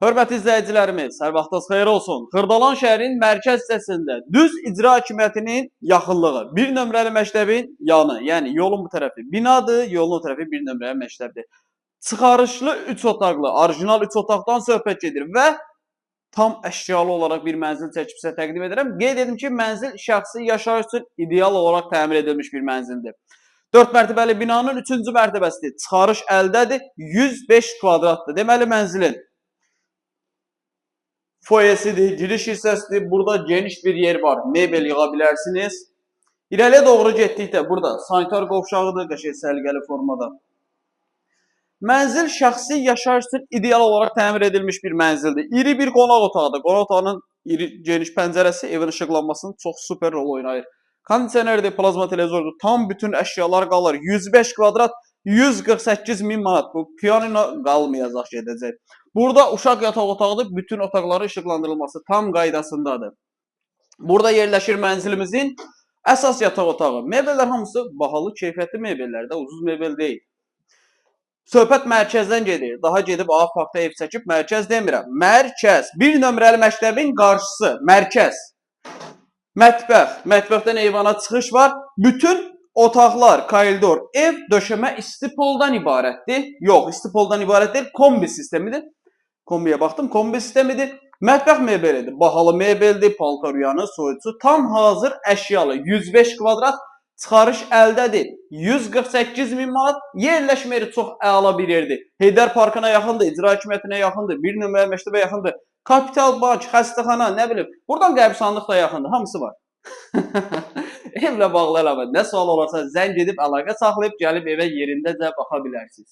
Hörmətli izləyicilərimiz, hər vaxtınız xeyir olsun. Xırdalan şəhərin mərkəz hissəsində düz icra hakimiyyətinin yaxınlığı, bir nömrəli məktəbin yanı, yəni yolun bu tərəfi binadır, yolun o tərəfi bir nömrəli məktəbdir. Çıxarışlı 3 otaqlı, orijinal 3 otaqdan söhbət gedir və tam əşyalı olaraq bir mənzil çəkib sizə təqdim edirəm. Qeyd edim ki, mənzil şəxsi yaşayış üçün ideal olaraq təmir edilmiş bir mənzildir. 4 mərtəbəli binanın 3-cü mərtəbəsidir. Çıxarış əldədir, 105 kvadratdır. Deməli mənzilin foyesidir, giriş hissəsidir. Burada geniş bir yer var. Mebel yığa bilərsiniz. İrəliyə doğru getdikdə burada sanitar qovşağıdır, qəşəng səliqəli formada. Mənzil şəxsi yaşayış üçün ideal olaraq təmir edilmiş bir mənzildir. İri bir qonaq otağıdır. Qonaq otağının iri geniş pəncərəsi evin işıqlanmasının çox super rol oynayır. Kondisionerdir, plazma televizordur. Tam bütün əşyalar qalır. 105 kvadrat 148 min manat. Bu piyanino qalmayacaq, gedəcək. Burada uşaq yataq otağıdır. Bütün otaqların işıqlandırılması tam qaydasındadır. Burada yerləşir mənzilimizin əsas yataq otağı. Mebellər hamısı bahalı, keyfiyyətli mebellərdə, ucuz mebel deyil. Söhbət mərkəzdən gedir. Daha gedib A parkda ev çəkib mərkəz demirəm. Mərkəz. Bir nömrəli məktəbin qarşısı. Mərkəz. Mətbəx. Mətbəxdən eyvana çıxış var. Bütün otaqlar, koridor, ev döşəmə isti poldan ibarətdir. Yox, isti poldan ibarət deyil. Kombi sistemidir. Kombiyə baxdım. Kombi sistemidir. Mətbəx mebelidir. Bahalı mebeldir. Paltaryanı, soyucu. Tam hazır əşyalı. 105 kvadrat. Çıxarış əldədir. 148 min manat. Yerləşmə yeri çox əla bir yerdir. Heydər Parkına yaxındır, icra hakimiyyətinə yaxındır, bir nömrəli məktəbə yaxındır. Kapital Bank, xəstəxana, nə bilim. Buradan qəbirstanlıq da yaxındır. Hamısı var. Evlə bağlı əlavə nə sual olarsa zəng edib əlaqə saxlayıb gəlib evə yerindəcə baxa bilərsiniz.